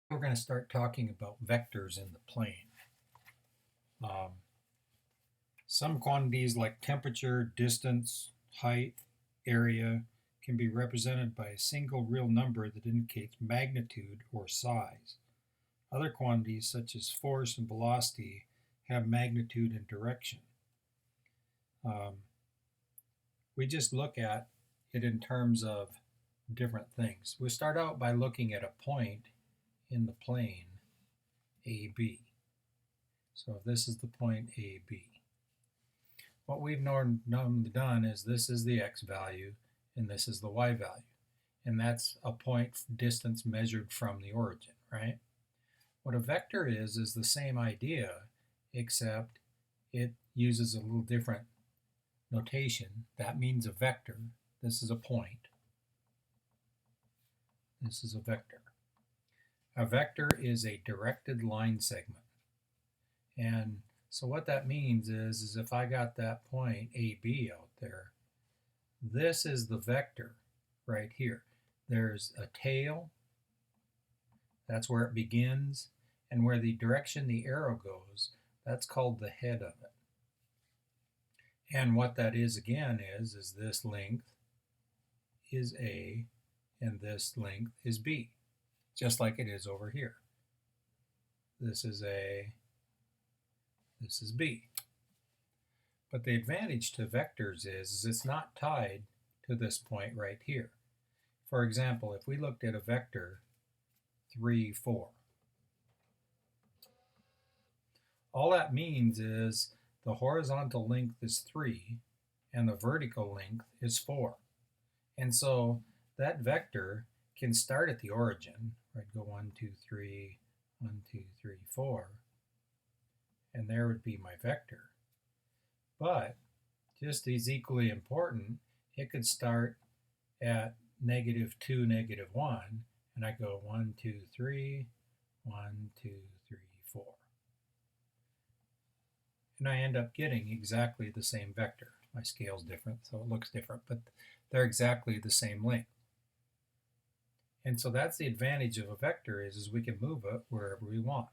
We're going to start talking about vectors in the plane. Um, some quantities like temperature, distance, height, area can be represented by a single real number that indicates magnitude or size. Other quantities such as force and velocity have magnitude and direction. Um, we just look at it in terms of different things. We start out by looking at a point in the plane AB. So if this is the point AB, what we've normally done is this is the x value and this is the y value. And that's a point distance measured from the origin, right? What a vector is the same idea, except it uses a little different notation. That means a vector. This is a point. This is a vector. A vector is a directed line segment. And so what that means is if I got that point AB out there, this is the vector right here. There's a tail, that's where it begins, and where the direction the arrow goes, that's called the head of it. And what that is again is this length is A and this length is B, just like it is over here. This is A, this is B. But the advantage to vectors is it's not tied to this point right here. For example, if we looked at a vector 3, 4, all that means is the horizontal length is 3 and the vertical length is 4. And so that vector can start at the origin, right? Go 1, 2, 3, 1, 2, 3, 4, and there would be my vector. But just as equally important, it could start at -2, -1, and I go 1, 2, 3, 1, 2, 3, 4. And I end up getting exactly the same vector. My scale's different, so it looks different, but they're exactly the same length. And so that's the advantage of a vector is we can move it wherever we want.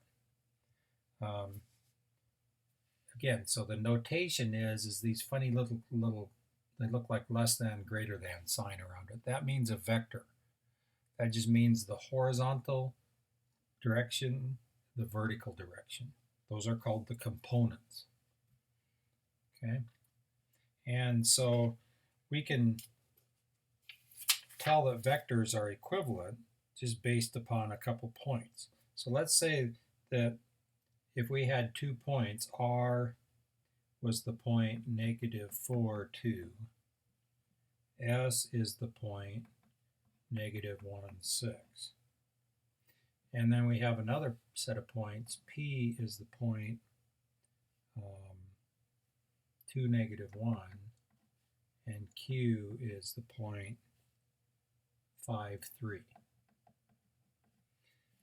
Again, so the notation is these funny little, they look like less than, greater than sign around it. That means a vector. That just means the horizontal direction, the vertical direction. Those are called the components. Okay? And so we can tell that vectors are equivalent just based upon a couple points. So let's say that if we had 2 points, R was the point -4, 2. S is the point -1, 6. And then we have another set of points. P is the point 2, -1. And Q is the point 5, 3.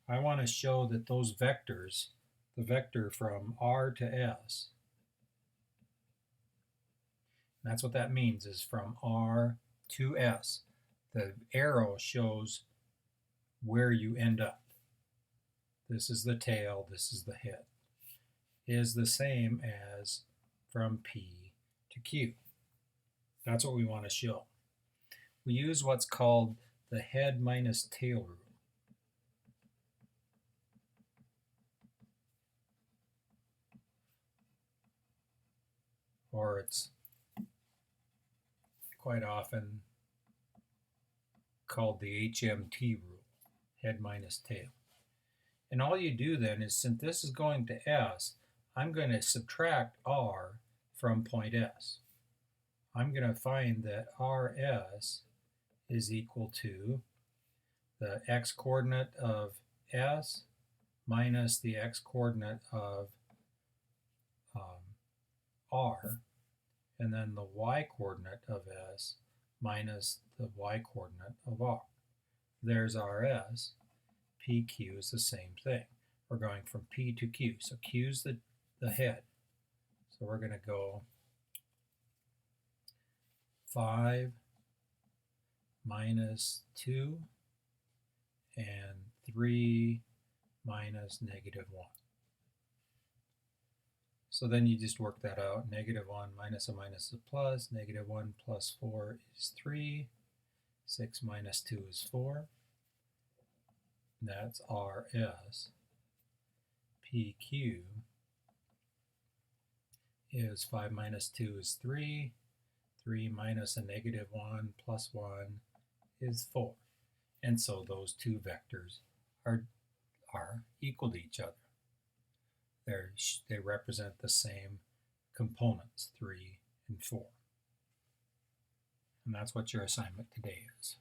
I want to show that those vectors, the vector from R to S, that's what that means, is from R to S. The arrow shows where you end up. This is the tail, this is the head. Is the same as from P to Q. That's what we want to show. We use what's called the head minus tail rule. Or it's quite often called the HMT rule, head minus tail. And all you do then is, since this is going to S, I'm going to subtract R from point S. I'm going to find that RS is equal to the x-coordinate of S minus the x-coordinate of R, and then the y-coordinate of S minus the y-coordinate of R. There's RS. PQ is the same thing. We're going from P to Q. So Q's the head. So we're going to go 5 minus 2 and 3 minus negative 1. So then you just work that out. Negative 1 minus a minus a plus. Negative 1 plus 4 is 3. 6 minus 2 is 4. That's RS. PQ is 5 minus 2 is 3. 3 minus a negative 1 plus 1 is 4. And so those two vectors are equal to each other. They represent the same components, 3 and 4. And that's what your assignment today is.